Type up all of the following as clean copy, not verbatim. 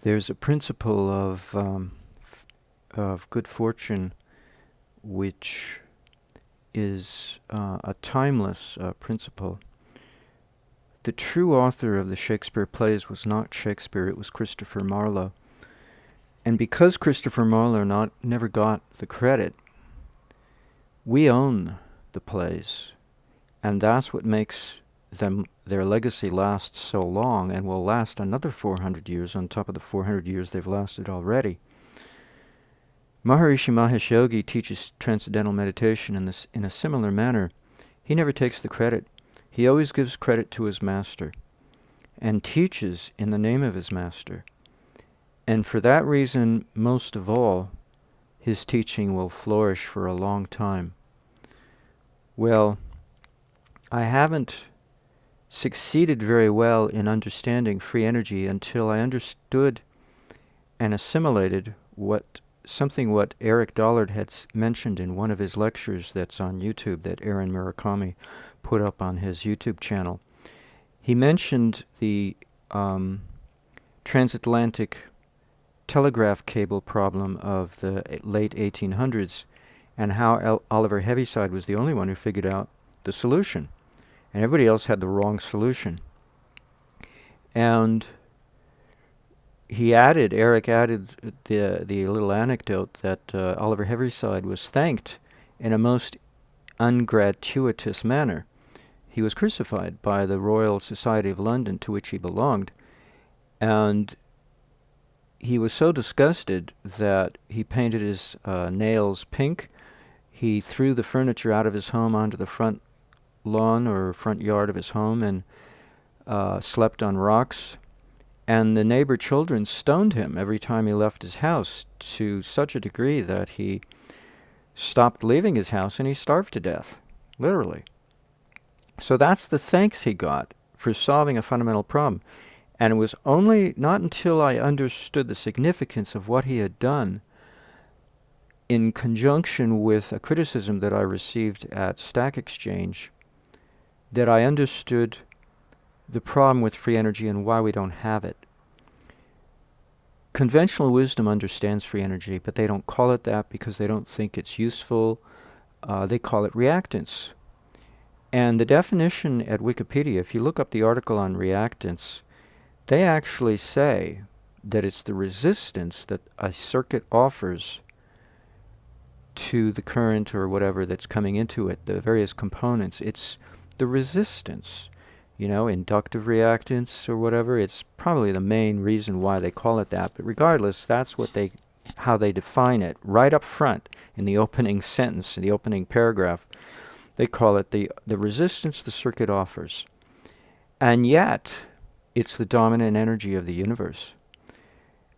There's a principle of good fortune which is a timeless principle. The true author of the Shakespeare plays was not Shakespeare, it was Christopher Marlowe. And because Christopher Marlowe never got the credit, we own the plays. And that's what makes their legacy last so long and will last another 400 years on top of the 400 years they've lasted already. Maharishi Mahesh Yogi teaches transcendental meditation in a similar manner. He never takes the credit. He always gives credit to his master and teaches in the name of his master. And for that reason, most of all, his teaching will flourish for a long time. Well, I haven't succeeded very well in understanding free energy until I understood and assimilated what Eric Dollard had mentioned in one of his lectures that's on YouTube that Aaron Murakami put up on his YouTube channel. He mentioned the transatlantic telegraph cable problem of the late 1800s and how Oliver Heaviside was the only one who figured out the solution. And everybody else had the wrong solution. And Eric added the little anecdote that Oliver Heaviside was thanked in a most ungratuitous manner. He was crucified by the Royal Society of London, to which he belonged, and he was so disgusted that he painted his nails pink. He threw the furniture out of his home onto the front lawn or front yard of his home and slept on rocks. And the neighbor children stoned him every time he left his house to such a degree that he stopped leaving his house and he starved to death, literally. So that's the thanks he got for solving a fundamental problem. And it was only not until I understood the significance of what he had done in conjunction with a criticism that I received at Stack Exchange that I understood the problem with free energy and why we don't have it. Conventional wisdom understands free energy, but they don't call it that because they don't think it's useful. They call it reactance. And the definition at Wikipedia, if you look up the article on reactance, they actually say that it's the resistance that a circuit offers to the current or whatever that's coming into it, the various components. It's the resistance, inductive reactance or whatever. It's probably the main reason why they call it that. But regardless, that's how they define it right up front in the opening sentence, in the opening paragraph. They call it the resistance the circuit offers. And yet, it's the dominant energy of the universe.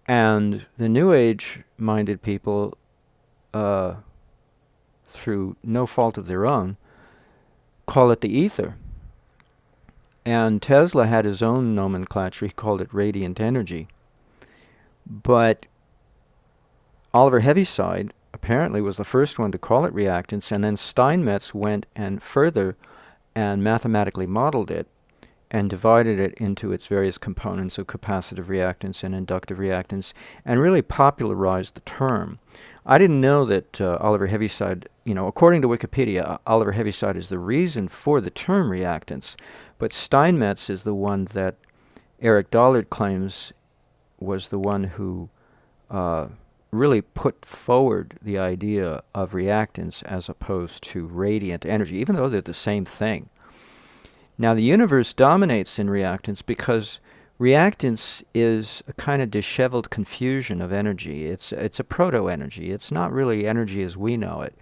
And the New Age-minded people, through no fault of their own, call it the ether. And Tesla had his own nomenclature. He called it radiant energy. But Oliver Heaviside apparently was the first one to call it reactance, and then Steinmetz went and further and mathematically modeled it and divided it into its various components of capacitive reactance and inductive reactance, and really popularized the term. I didn't know that Oliver Heaviside, according to Wikipedia, Oliver Heaviside is the reason for the term reactance, but Steinmetz is the one that Eric Dollard claims was the one who really put forward the idea of reactance as opposed to radiant energy, even though they're the same thing. Now, the universe dominates in reactance because reactance is a kind of disheveled confusion of energy. It's a proto-energy. It's not really energy as we know it.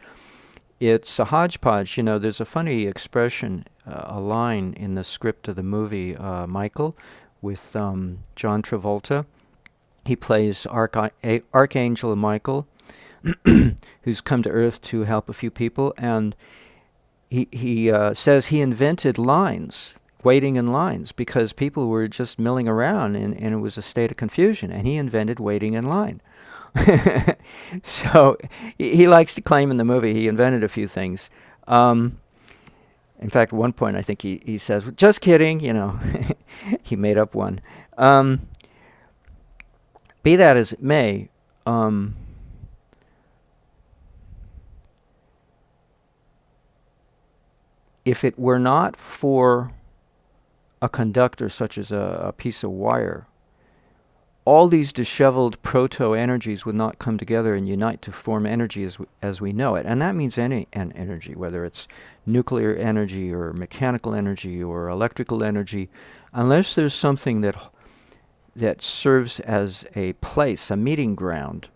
It's a hodgepodge. There's a funny expression, a line in the script of the movie Michael with John Travolta. He plays Archangel Michael, who's come to Earth to help a few people, and he says he invented lines, waiting in lines, because people were just milling around and it was a state of confusion, and he invented waiting in line. So he likes to claim in the movie he invented a few things. In fact, at one point I think he says, just kidding, he made up one. Be that as it may, if it were not for a conductor such as a piece of wire, all these disheveled proto-energies would not come together and unite to form energy as we know it. And that means any energy, whether it's nuclear energy or mechanical energy or electrical energy, unless there's something that serves as a place, a meeting ground,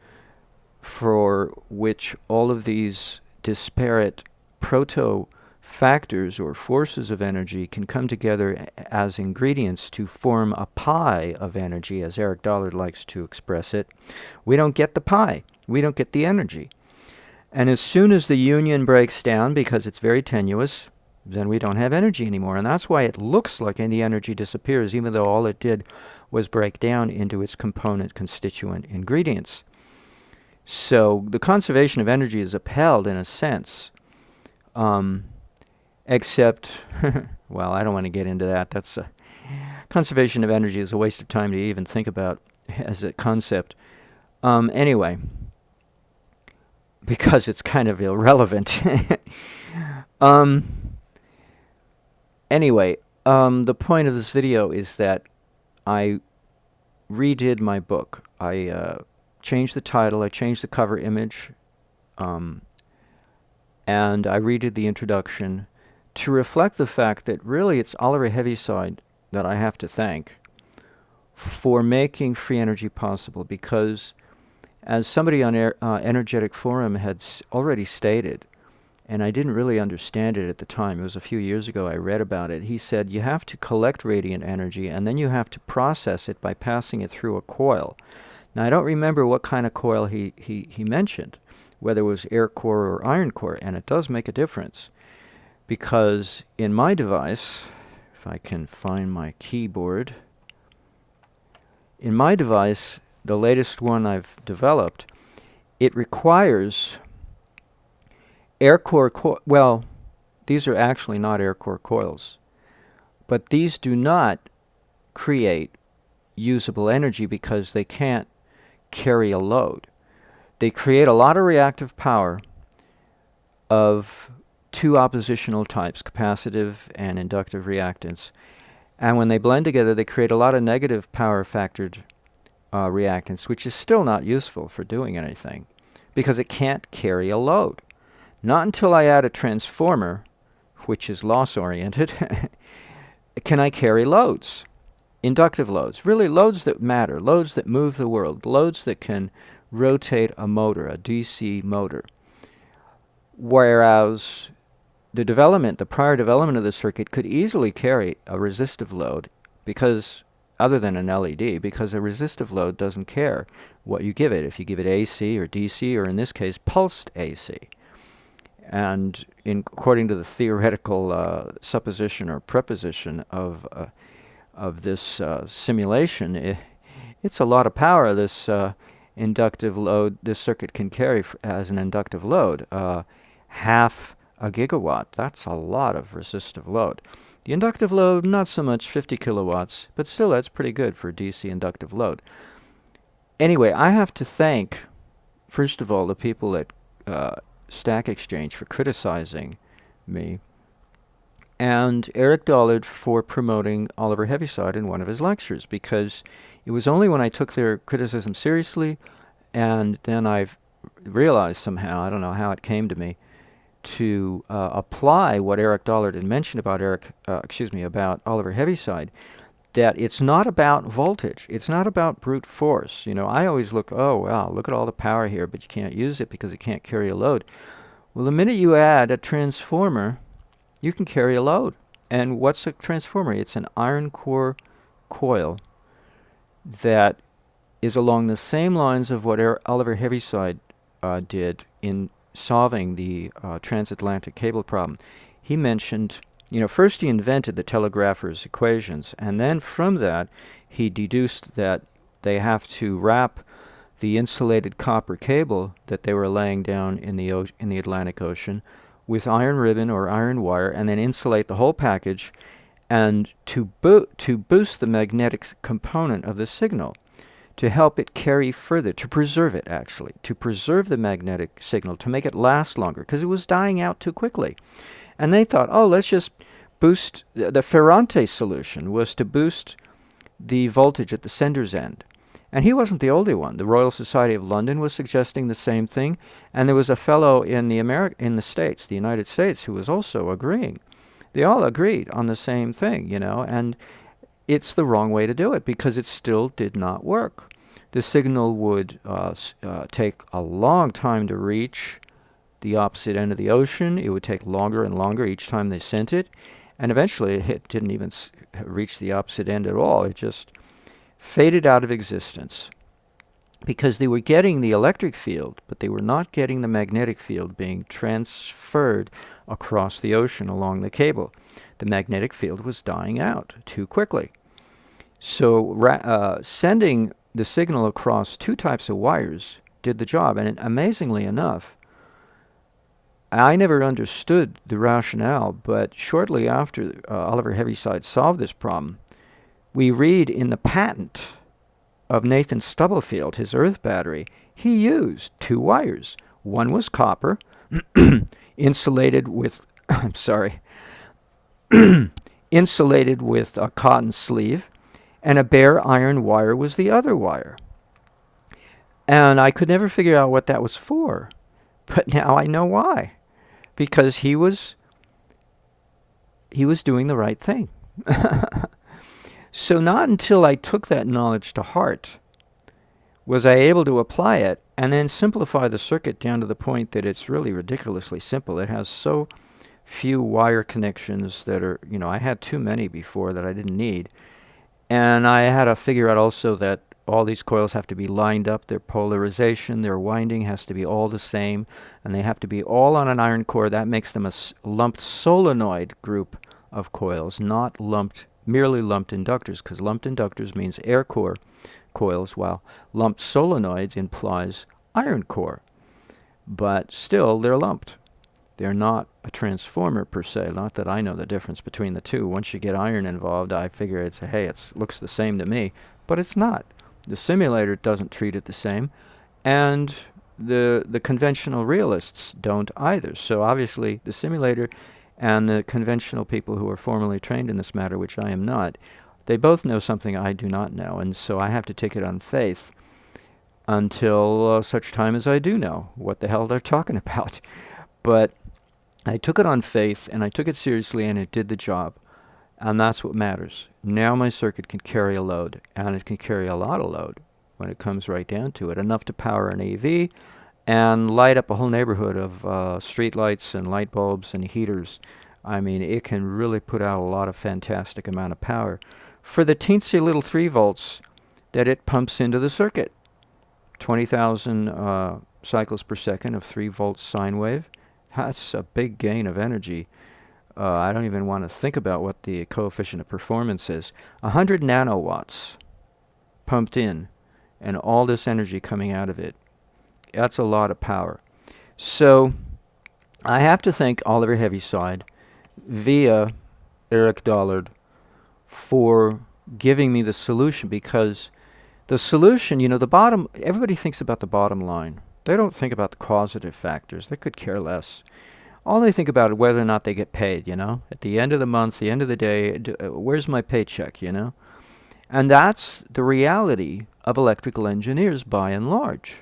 for which all of these disparate proto-factors or forces of energy can come together as ingredients to form a pie of energy, as Eric Dollard likes to express it. We don't get the pie. We don't get the energy. And as soon as the union breaks down, because it's very tenuous, then we don't have energy anymore. And that's why it looks like any energy disappears, even though all it did was break down into its component constituent ingredients. So the conservation of energy is upheld in a sense, except, well, I don't want to get into that. That's conservation of energy is a waste of time to even think about as a concept. Anyway, because it's kind of irrelevant. Anyway, the point of this video is that I redid my book. I changed the title, I changed the cover image, and I redid the introduction to reflect the fact that really it's Oliver Heaviside that I have to thank for making free energy possible, because as somebody on Energetic Forum had already stated, and I didn't really understand it at the time, it was a few years ago I read about it, he said you have to collect radiant energy and then you have to process it by passing it through a coil. Now, I don't remember what kind of coil he mentioned, whether it was air core or iron core, and it does make a difference. Because in my device, if I can find my keyboard, in my device, the latest one I've developed, it requires air core well, these are actually not air core coils, but these do not create usable energy because they can't carry a load. They create a lot of reactive power of two oppositional types, capacitive and inductive reactance. And when they blend together, they create a lot of negative power factored reactance, which is still not useful for doing anything because it can't carry a load. Not until I add a transformer, which is loss-oriented, can I carry loads. Inductive loads, really loads that matter, loads that move the world, loads that can rotate a motor, a DC motor. Whereas the prior development of the circuit could easily carry a resistive load, because, other than an LED, because a resistive load doesn't care what you give it, if you give it AC or DC, or in this case, pulsed AC. And according to the theoretical supposition or preposition of this simulation, it's a lot of power this inductive load, this circuit can carry as an inductive load. Half a gigawatt, that's a lot of resistive load. The inductive load, not so much, 50 kilowatts, but still that's pretty good for DC inductive load. Anyway, I have to thank, first of all, the people at Stack Exchange for criticizing me, and Eric Dollard for promoting Oliver Heaviside in one of his lectures, because it was only when I took their criticism seriously, and then I've realized somehow, I don't know how it came to me, to apply what Eric Dollard had mentioned about about Oliver Heaviside, that it's not about voltage, it's not about brute force. You know, I always look, oh wow, look at all the power here, but you can't use it because it can't carry a load. Well, the minute you add a transformer, you can carry a load. And what's a transformer? It's an iron core coil that is along the same lines of what Oliver Heaviside did in solving the transatlantic cable problem. He mentioned, first he invented the telegrapher's equations, and then from that he deduced that they have to wrap the insulated copper cable that they were laying down in the Atlantic Ocean with iron ribbon or iron wire, and then insulate the whole package, and to boost the magnetic component of the signal, to help it carry further, to preserve it actually, to preserve the magnetic signal, to make it last longer, because it was dying out too quickly. And they thought, oh, let's just boost, the Ferrante solution was to boost the voltage at the sender's end. And he wasn't the only one. The Royal Society of London was suggesting the same thing, and there was a fellow in the United States, who was also agreeing. They all agreed on the same thing, and it's the wrong way to do it because it still did not work. The signal would take a long time to reach the opposite end of the ocean. It would take longer and longer each time they sent it, and eventually it didn't even reach the opposite end at all. It just faded out of existence because they were getting the electric field, but they were not getting the magnetic field being transferred across the ocean along the cable. The magnetic field was dying out too quickly. So sending the signal across two types of wires did the job. And amazingly enough, I never understood the rationale, but shortly after Oliver Heaviside solved this problem, we read in the patent of Nathan Stubblefield, his Earth battery, he used two wires. One was copper, insulated with, insulated with a cotton sleeve, and a bare iron wire was the other wire. And I could never figure out what that was for, but now I know why. Because he was doing the right thing. So not until I took that knowledge to heart was I able to apply it and then simplify the circuit down to the point that it's really ridiculously simple. It has so few wire connections that are, I had too many before that I didn't need. And I had to figure out also that all these coils have to be lined up. Their polarization, their winding has to be all the same, and they have to be all on an iron core. That makes them a lumped solenoid group of coils, not merely lumped inductors, because lumped inductors means air core coils, while lumped solenoids implies iron core. But still, they're lumped. They're not a transformer per se. Not that I know the difference between the two. Once you get iron involved, I figure it looks the same to me, but it's not. The simulator doesn't treat it the same, and the conventional realists don't either. So obviously, the simulator and the conventional people who are formally trained in this matter, which I am not, they both know something I do not know, and so I have to take it on faith until such time as I do know what the hell they're talking about. But I took it on faith, and I took it seriously, and it did the job. And that's what matters. Now my circuit can carry a load, and it can carry a lot of load when it comes right down to it. Enough to power an AV and light up a whole neighborhood of street lights and light bulbs and heaters. I mean, it can really put out a lot of fantastic amount of power for the teensy little 3 volts that it pumps into the circuit. 20,000 cycles per second of 3 volts sine wave. That's a big gain of energy. I don't even want to think about what the coefficient of performance is. 100 nanowatts pumped in, and all this energy coming out of it. That's a lot of power. So I have to thank Oliver Heaviside via Eric Dollard for giving me the solution, because the solution, everybody thinks about the bottom line. They don't think about the causative factors. They could care less. All they think about is whether or not they get paid, At the end of the month, the end of the day, where's my paycheck, And that's the reality of electrical engineers by and large.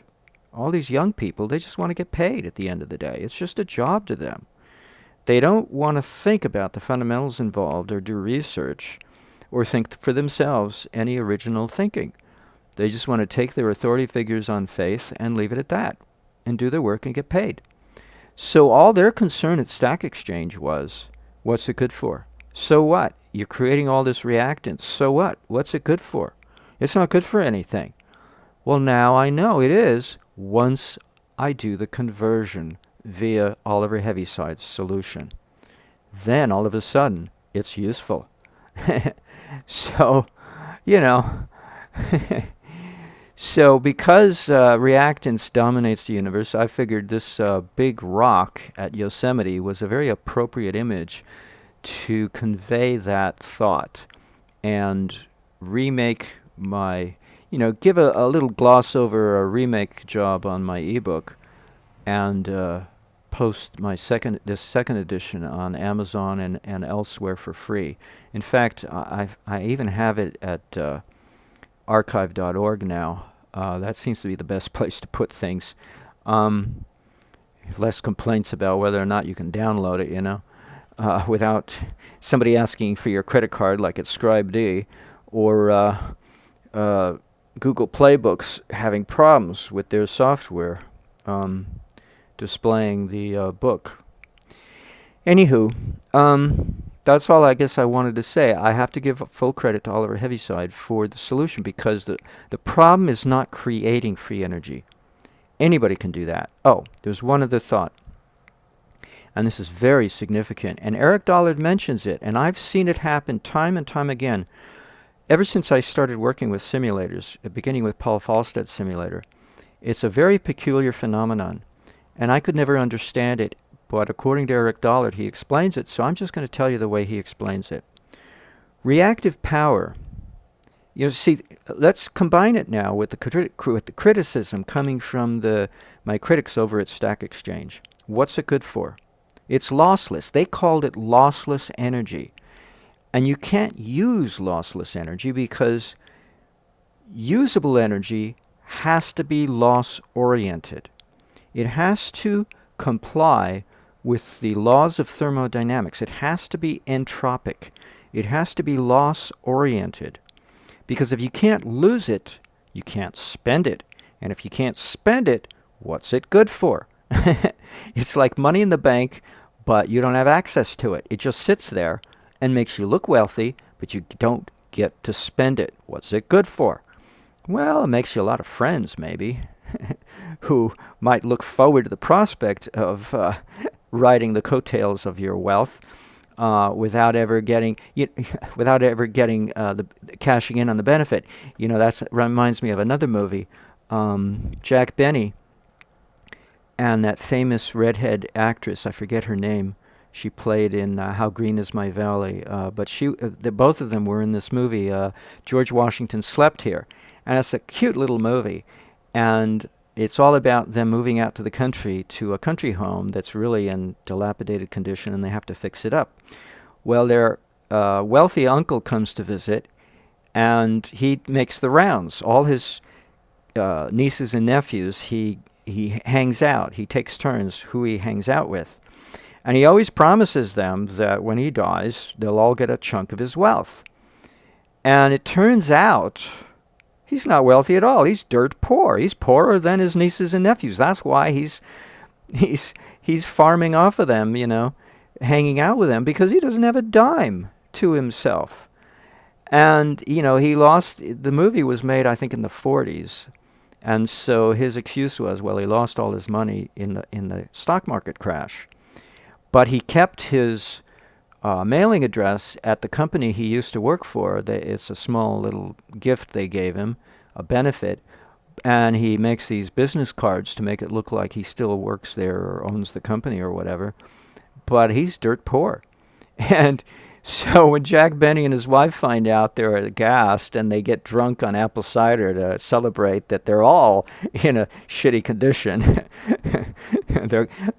All these young people, they just want to get paid at the end of the day. It's just a job to them. They don't want to think about the fundamentals involved or do research or think for themselves any original thinking. They just want to take their authority figures on faith and leave it at that and do their work and get paid. So all their concern at Stack Exchange was, what's it good for? So what? You're creating all this reactance. So what? What's it good for? It's not good for anything. Well, now I know it is once I do the conversion via Oliver Heaviside's solution. Then all of a sudden, it's useful. So, So because reactance dominates the universe, I figured this big rock at Yosemite was a very appropriate image to convey that thought and remake my give a little gloss over a remake job on my ebook and post this second edition on Amazon and elsewhere for free. In fact, I even have it at archive.org now. That seems to be the best place to put things. Less complaints about whether or not you can download it, without somebody asking for your credit card like at ScribeD, or Google Play Books having problems with their software displaying the book. Anywho, that's all I guess I wanted to say. I have to give full credit to Oliver Heaviside for the solution, because the problem is not creating free energy. Anybody can do that. Oh, there's one other thought, and this is very significant, and Eric Dollard mentions it, and I've seen it happen time and time again ever since I started working with simulators, beginning with Paul Falstad's simulator. It's a very peculiar phenomenon, and I could never understand it, but according to Eric Dollard, he explains it, so I'm just going to tell you the way he explains it. Reactive power. See, let's combine it now with the criticism coming from my critics over at Stack Exchange. What's it good for? It's lossless. They called it lossless energy. And you can't use lossless energy because usable energy has to be loss-oriented. It has to comply with the laws of thermodynamics. It has to be entropic. It has to be loss-oriented. Because if you can't lose it, you can't spend it. And if you can't spend it, what's it good for? It's like money in the bank, but you don't have access to it. It just sits there and makes you look wealthy, but you don't get to spend it. What's it good for? Well, it makes you a lot of friends, maybe, who might look forward to the prospect of riding the coattails of your wealth. Without ever getting the cashing in on the benefit. That reminds me of another movie, Jack Benny, and that famous redhead actress. I forget her name. She played in How Green Is My Valley. But both of them were in this movie. George Washington Slept Here, and it's a cute little movie, and it's all about them moving out to the country, to a country home that's really in dilapidated condition, and they have to fix it up. Well, their wealthy uncle comes to visit, and he makes the rounds. All his nieces and nephews, he hangs out. He takes turns who he hangs out with. And he always promises them that when he dies, they'll all get a chunk of his wealth. And it turns out he's not wealthy at all. He's dirt poor. He's poorer than his nieces and nephews. That's why he's farming off of them, hanging out with them, because he doesn't have a dime to himself. And, he lost, the movie was made, I think, in the 40s. And so his excuse was, well, he lost all his money in the stock market crash. But he kept his mailing address at the company he used to work for. It's a small little gift they gave him, a benefit, and he makes these business cards to make it look like he still works there or owns the company or whatever. But he's dirt poor. And so when Jack Benny and his wife find out, they're aghast, and they get drunk on apple cider to celebrate that they're all in a shitty condition.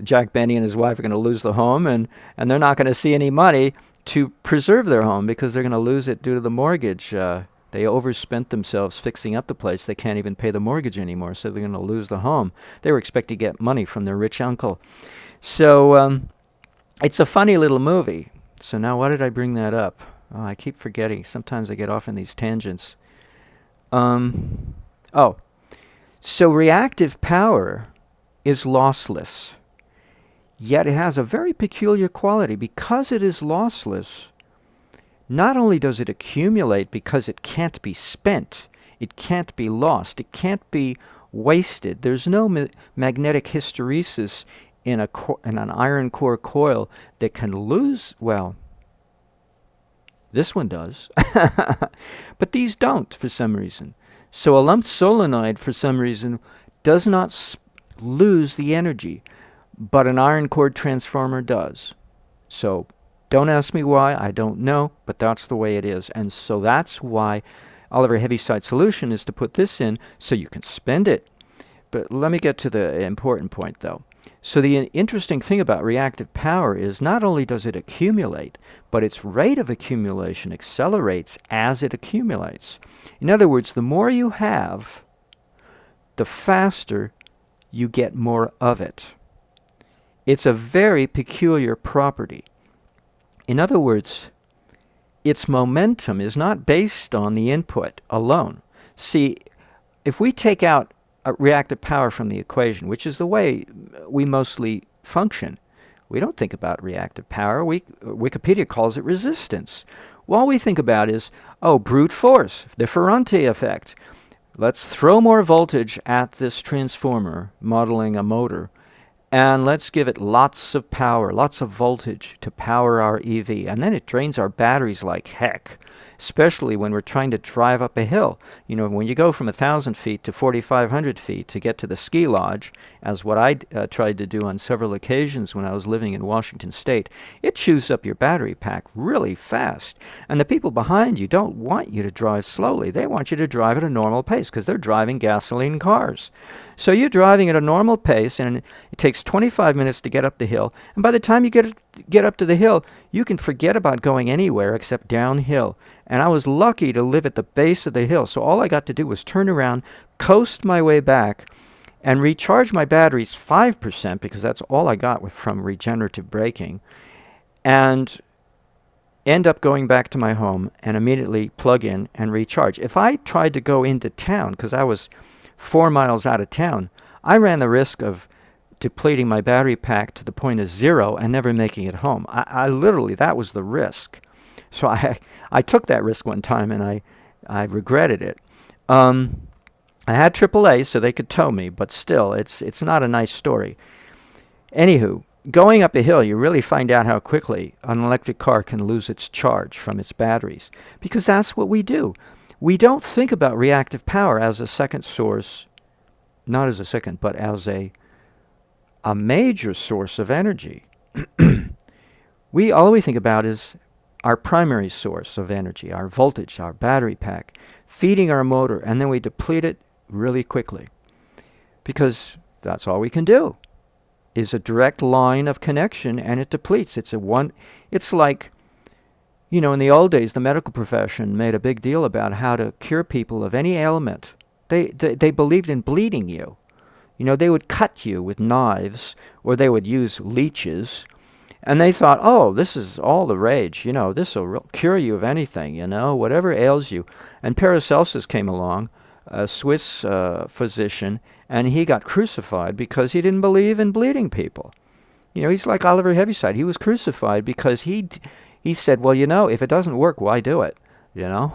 Jack Benny and his wife are going to lose the home, and they're not going to see any money to preserve their home because they're going to lose it due to the mortgage. They overspent themselves fixing up the place. They can't even pay the mortgage anymore, so they're going to lose the home. They were expecting to get money from their rich uncle. So it's a funny little movie. So now why did I bring that up? Oh, I keep forgetting. Sometimes I get off in these tangents. So reactive power is lossless. Yet it has a very peculiar quality. Because it is lossless, not only does it accumulate because it can't be spent, it can't be lost, it can't be wasted. There's no magnetic hysteresis in an iron core coil that can lose. Well, this one does. But these don't for some reason. So a lumped solenoid for some reason does not lose the energy, but an iron core transformer does. So don't ask me why, I don't know, but that's the way it is. And so that's why Oliver Heaviside solution is to put this in so you can spend it. But let me get to the important point, though. So the interesting thing about reactive power is not only does it accumulate, but its rate of accumulation accelerates as it accumulates. In other words, the more you have, the faster you get more of it. It's a very peculiar property. In other words, its momentum is not based on the input alone. See, if we take out reactive power from the equation, which is the way we mostly function, we don't think about reactive power. Wikipedia calls it resistance. Well, all we think about is, oh, brute force, the Ferranti effect. Let's throw more voltage at this transformer, modeling a motor, and let's give it lots of power, lots of voltage to power our EV. And then it drains our batteries like heck, especially when we're trying to drive up a hill. You know, when you go from 1,000 feet to 4,500 feet to get to the ski lodge, as what I tried to do on several occasions when I was living in Washington State, it chews up your battery pack really fast. And the people behind you don't want you to drive slowly. They want you to drive at a normal pace because they're driving gasoline cars. So you're driving at a normal pace, and it takes 25 minutes to get up the hill. And by the time you get up to the hill, you can forget about going anywhere except downhill. And I was lucky to live at the base of the hill, so all I got to do was turn around, coast my way back, and recharge my batteries 5%, because that's all I got from regenerative braking, and end up going back to my home and immediately plug in and recharge. If I tried to go into town, because I was 4 miles out of town, I ran the risk of depleting my battery pack to the point of zero and never making it home. I literally, that was the risk. So I took that risk one time, and I regretted it. I had AAA so they could tow me, but still, it's not a nice story. Anywho, going up a hill, you really find out how quickly an electric car can lose its charge from its batteries, because that's what we do. We don't think about reactive power as a second source, not as a second, but as a major source of energy. All we think about is our primary source of energy, our voltage, our battery pack, feeding our motor, and then we deplete it really quickly, because that's all we can do, is a direct line of connection, and it depletes. It's like, you know, in the old days, the medical profession made a big deal about how to cure people of any ailment. They believed in bleeding you. You know, they would cut you with knives, or they would use leeches, and they thought, oh, this is all the rage. You know, this will cure you of anything, you know, whatever ails you. And Paracelsus came along, a Swiss physician, and he got crucified because he didn't believe in bleeding people. You know, he's like Oliver Heaviside. He was crucified because he said, well, you know, if it doesn't work, why do it? You know?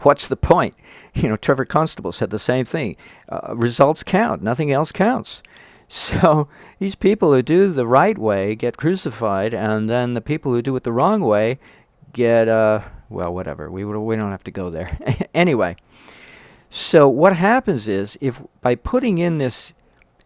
What's the point? You know, Trevor Constable said the same thing. Results count. Nothing else counts. So these people who do the right way get crucified, and then the people who do it the wrong way get, well, whatever. We don't have to go there. Anyway, so what happens is, if by putting in this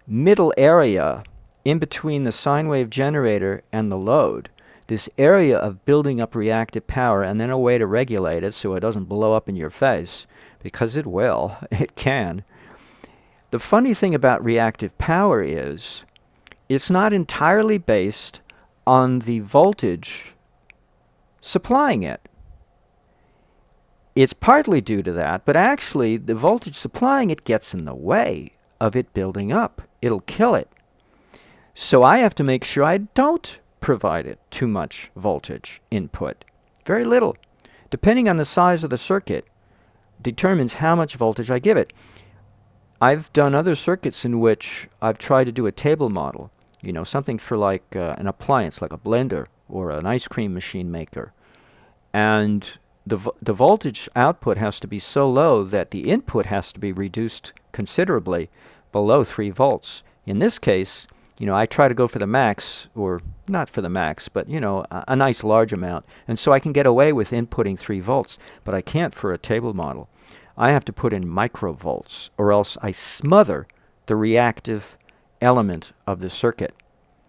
middle area in between the sine wave generator and the load, this area of building up reactive power, and then a way to regulate it so it doesn't blow up in your face, because it will, it can. The funny thing about reactive power is it's not entirely based on the voltage supplying it. It's partly due to that, but actually the voltage supplying it gets in the way of it building up. It'll kill it. So I have to make sure I don't provide it too much voltage input. Very little. Depending on the size of the circuit, determines how much voltage I give it. I've done other circuits in which I've tried to do a table model, you know, something for like an appliance, like a blender or an ice cream machine maker. And the voltage output has to be so low that the input has to be reduced considerably below 3 volts. In this case, you know, I try to go for the max, or not for the max, but, you know, a nice large amount. And so I can get away with inputting 3 volts, but I can't for a table model. I have to put in microvolts, or else I smother the reactive element of the circuit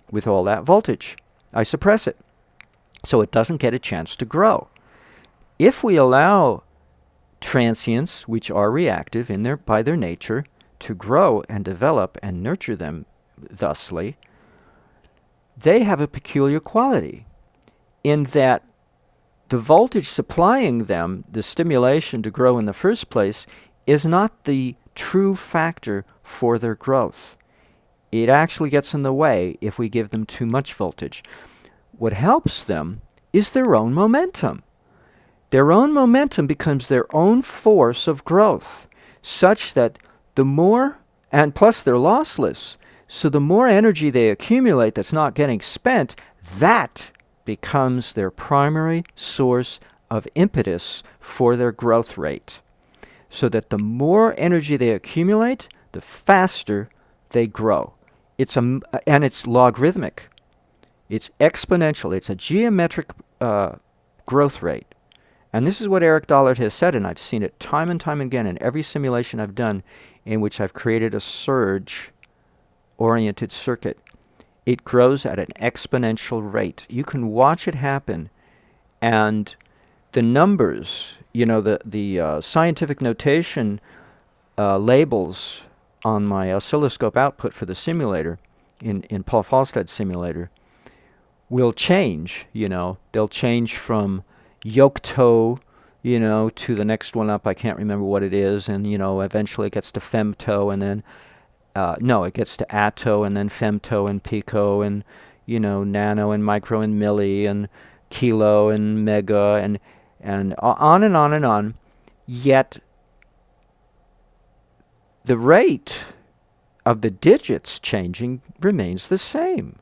with all that voltage. I suppress it, so it doesn't get a chance to grow. If we allow transients, which are reactive by their nature, to grow and develop and nurture them thusly, they have a peculiar quality in that the voltage supplying them, the stimulation to grow in the first place, is not the true factor for their growth. It actually gets in the way if we give them too much voltage. What helps them is their own momentum. Their own momentum becomes their own force of growth, such that the more, and plus they're lossless, so the more energy they accumulate that's not getting spent, that becomes their primary source of impetus for their growth rate. So that the more energy they accumulate, the faster they grow. And it's logarithmic. It's exponential. It's a geometric growth rate. And this is what Eric Dollard has said, and I've seen it time and time again in every simulation I've done in which I've created a surge-oriented circuit. It grows at an exponential rate. You can watch it happen, and the numbers, the scientific notation labels on my oscilloscope output for the simulator, in Paul Falstad's simulator, will change. They'll change from yocto, to the next one up. I can't remember what it is, and eventually it gets to femto, and then it gets to atto, and then femto and pico, and nano and micro and milli and kilo and mega, and on and on and on. Yet the rate of the digits changing remains the same.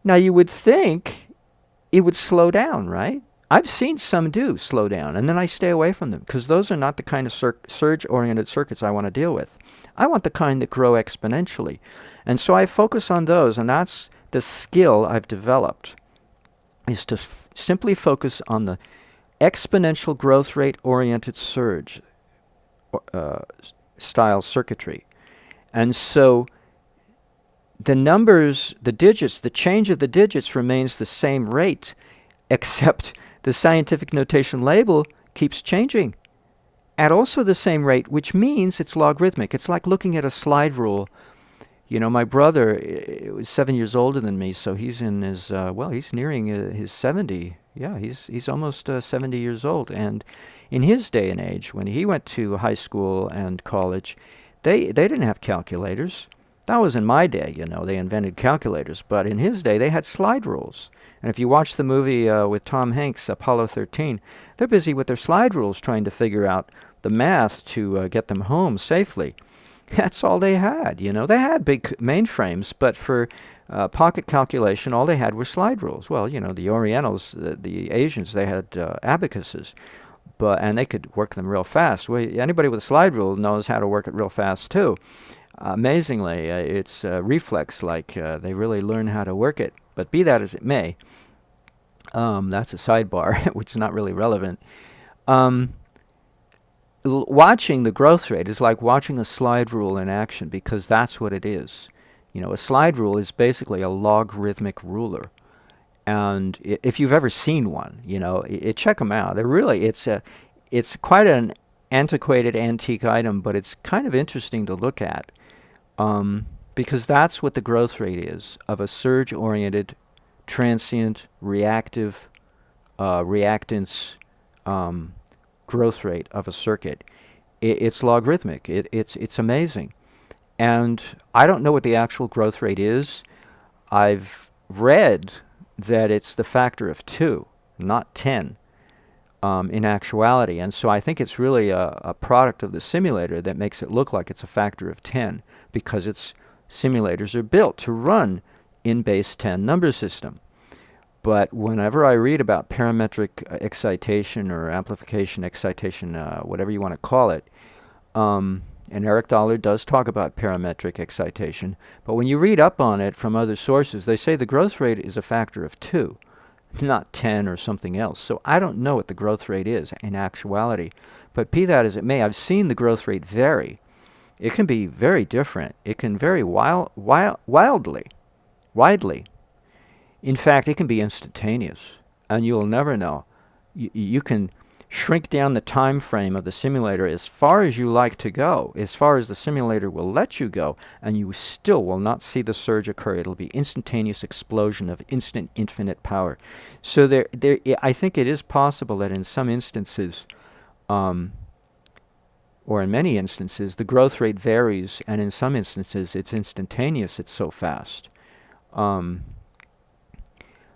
Now you would think it would slow down, right? I've seen some do slow down, and then I stay away from them, because those are not the kind of surge-oriented circuits I want to deal with. I want the kind that grow exponentially. And so I focus on those, and that's the skill I've developed, is to simply focus on the exponential growth rate-oriented surge style circuitry. And so the numbers, the digits, the change of the digits remains the same rate, except the scientific notation label keeps changing at also the same rate, which means it's logarithmic. It's like looking at a slide rule. My brother was 7 years older than me, so he's in his, he's nearing his 70. Yeah, he's almost 70 years old. And in his day and age, when he went to high school and college, they didn't have calculators. That was in my day, they invented calculators. But in his day, they had slide rules. And if you watch the movie with Tom Hanks, Apollo 13, they're busy with their slide rules trying to figure out the math to get them home safely. That's all they had, They had big mainframes, but for pocket calculation, all they had were slide rules. Well, the Orientals, the Asians, they had abacuses, and they could work them real fast. Well, anybody with a slide rule knows how to work it real fast, too. Amazingly, it's reflex, they really learn how to work it. But be that as it may, that's a sidebar, which is not really relevant. Watching the growth rate is like watching a slide rule in action, because that's what it is. A slide rule is basically a logarithmic ruler. And if you've ever seen one, check them out. It's quite an antiquated, antique item, but it's kind of interesting to look at. Because that's what the growth rate is of a surge-oriented, transient, reactive, reactance growth rate of a circuit. It's logarithmic. It's amazing. And I don't know what the actual growth rate is. I've read that it's the factor of 2, not 10, in actuality. And so I think it's really a product of the simulator that makes it look like it's a factor of 10, because its simulators are built to run in base 10 number system. But whenever I read about parametric excitation or amplification excitation, whatever you want to call it, and Eric Dollard does talk about parametric excitation, but when you read up on it from other sources, they say the growth rate is a factor of 2, not 10 or something else. So I don't know what the growth rate is in actuality. But be that as it may, I've seen the growth rate vary. It can be very different. It can vary widely. In fact, it can be instantaneous, and you'll never know. You can shrink down the time frame of the simulator as far as you like to go, as far as the simulator will let you go, and you still will not see the surge occur. It'll be instantaneous explosion of instant infinite power. So I think it is possible that in some instances, or in many instances, the growth rate varies, and in some instances it's instantaneous, it's so fast.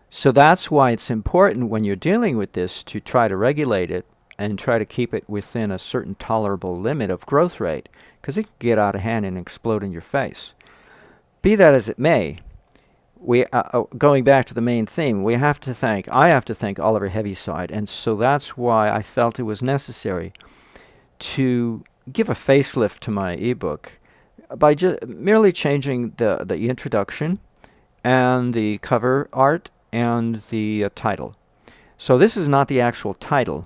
So that's why it's important when you're dealing with this to try to regulate it and try to keep it within a certain tolerable limit of growth rate, because it can get out of hand and explode in your face. Be that as it may, going back to the main theme, I have to thank Oliver Heaviside, and so that's why I felt it was necessary to give a facelift to my ebook by merely changing the introduction and the cover art and the title. So this is not the actual title.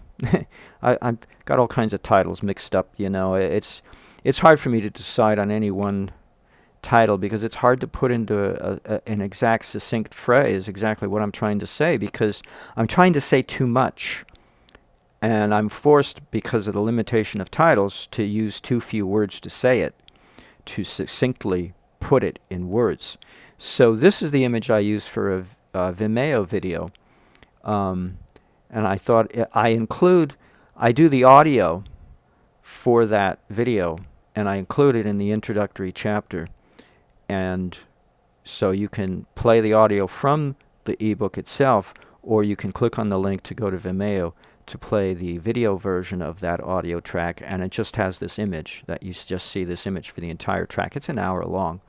I've got all kinds of titles mixed up, you know. It's hard for me to decide on any one title because it's hard to put into an exact, succinct phrase exactly what I'm trying to say, because I'm trying to say too much. And I'm forced, because of the limitation of titles, to use too few words to say it, to succinctly put it in words. So this is the image I use for a Vimeo video. And I thought I do the audio for that video, and I include it in the introductory chapter. And so you can play the audio from the ebook itself, or you can click on the link to go to Vimeo to play the video version of that audio track, and it just has this image that you just see this image for the entire track. It's an hour long.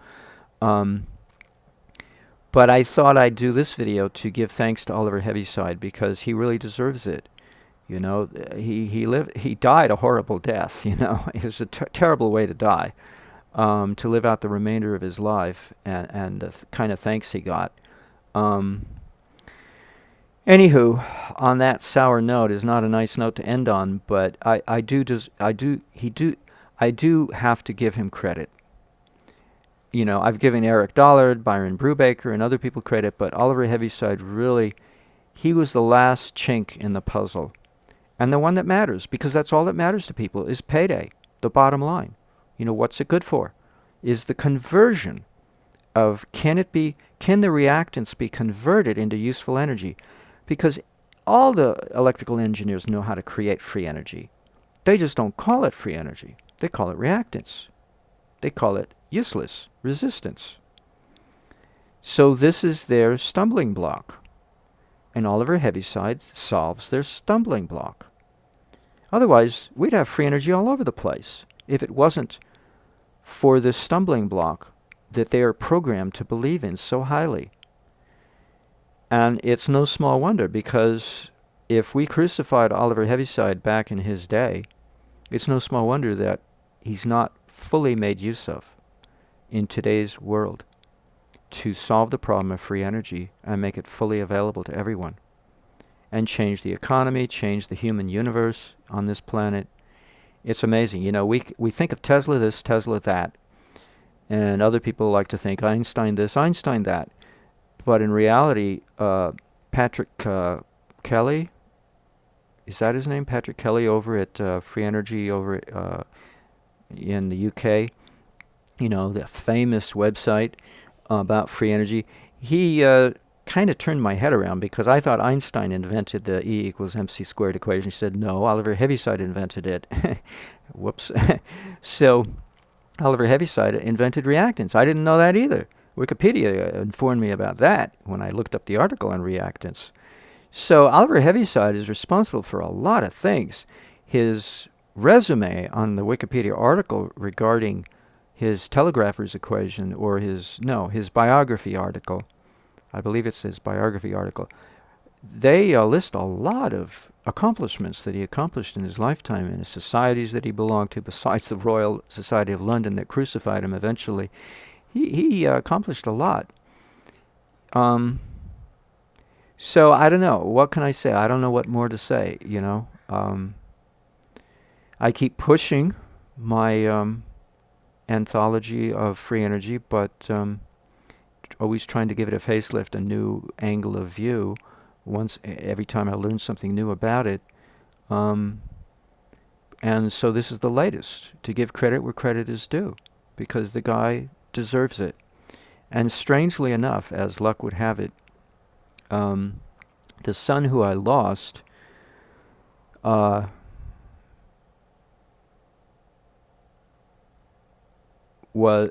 But I thought I'd do this video to give thanks to Oliver Heaviside, because he really deserves it. You know, he died a horrible death, you know. It was a terrible way to die, to live out the remainder of his life, and the kind of thanks he got. Anywho, on that sour note is not a nice note to end on, but I do have to give him credit. You know, I've given Eric Dollard, Byron Brubaker, and other people credit, but Oliver Heaviside really, he was the last chink in the puzzle, and the one that matters, because that's all that matters to people is payday, the bottom line. You know, what's it good for? Is the conversion of, can the reactants be converted into useful energy? Because all the electrical engineers know how to create free energy. They just don't call it free energy. They call it reactants. They call it useless resistance. So this is their stumbling block. And Oliver Heaviside solves their stumbling block. Otherwise, we'd have free energy all over the place if it wasn't for this stumbling block that they are programmed to believe in so highly. And it's no small wonder, because if we crucified Oliver Heaviside back in his day, it's no small wonder that he's not fully made use of in today's world to solve the problem of free energy and make it fully available to everyone, and change the economy, change the human universe on this planet. It's amazing. You know, we think of Tesla this, Tesla that, and other people like to think Einstein this, Einstein that. But in reality, Patrick Kelly, is that his name? Patrick Kelly over at Free Energy over in the UK, you know, the famous website about free energy. He kind of turned my head around, because I thought Einstein invented the E equals mc squared equation. He said, no, Oliver Heaviside invented it. Whoops. So Oliver Heaviside invented reactants. I didn't know that either. Wikipedia informed me about that when I looked up the article on reactants. So Oliver Heaviside is responsible for a lot of things. His resume on the Wikipedia article regarding his telegrapher's equation, or his biography article, I believe it's his biography article, they list a lot of accomplishments that he accomplished in his lifetime in the societies that he belonged to, besides the Royal Society of London that crucified him eventually. He accomplished a lot. So I don't know. What can I say? I don't know what more to say, you know. I keep pushing my anthology of free energy, but always trying to give it a facelift, a new angle of view. every time I learn something new about it. Um, and so this is the latest, to give credit where credit is due, because the guy deserves it. And strangely enough, as luck would have it, um, the son who I lost, uh,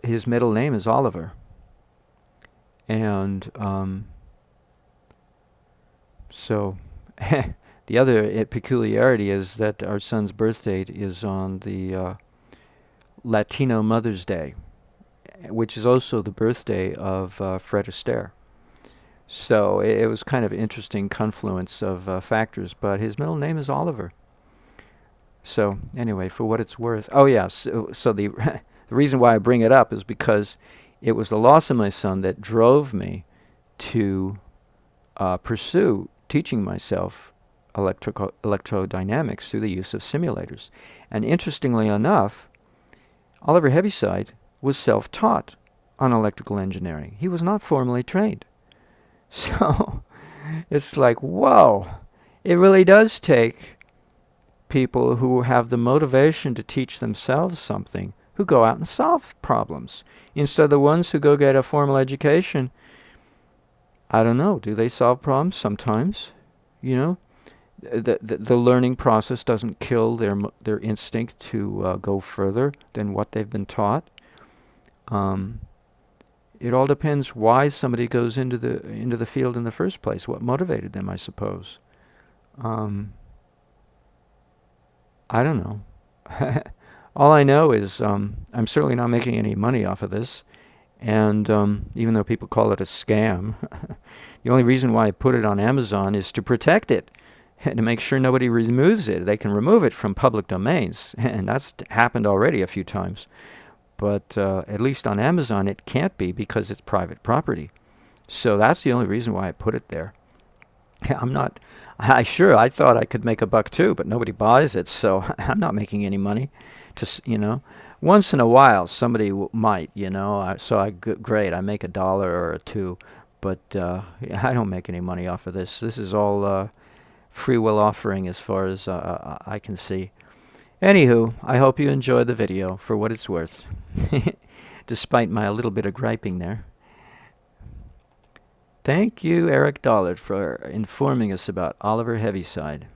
his middle name is Oliver. And so the other peculiarity is that our son's birth date is on the Latino Mother's Day, which is also the birthday of Fred Astaire. So it was kind of an interesting confluence of factors, but his middle name is Oliver. So anyway, for what it's worth. Oh yeah, so the the reason why I bring it up is because it was the loss of my son that drove me to pursue teaching myself electrodynamics through the use of simulators. And interestingly enough, Oliver Heaviside was self-taught on electrical engineering. He was not formally trained. So it's like, whoa, it really does take people who have the motivation to teach themselves something, who go out and solve problems, instead of the ones who go get a formal education. I don't know, do they solve problems? Sometimes. You know, the learning process doesn't kill their instinct to go further than what they've been taught. It all depends why somebody goes into the field in the first place. What motivated them, I suppose. I don't know. All I know is I'm certainly not making any money off of this, and even though people call it a scam, the only reason why I put it on Amazon is to protect it, and to make sure nobody removes it. They can remove it from public domains, and that's happened already a few times. But at least on Amazon it can't be, because it's private property. So that's the only reason why I put it there. I'm not... I thought I could make a buck too, but nobody buys it, so I'm not making any money. Once in a while somebody might, great, I make $1 or $2, but I don't make any money off of this. This is all free will offering as far as I can see. Anywho, I hope you enjoyed the video for what it's worth, despite my little bit of griping there. Thank you, Eric Dollard, for informing us about Oliver Heaviside.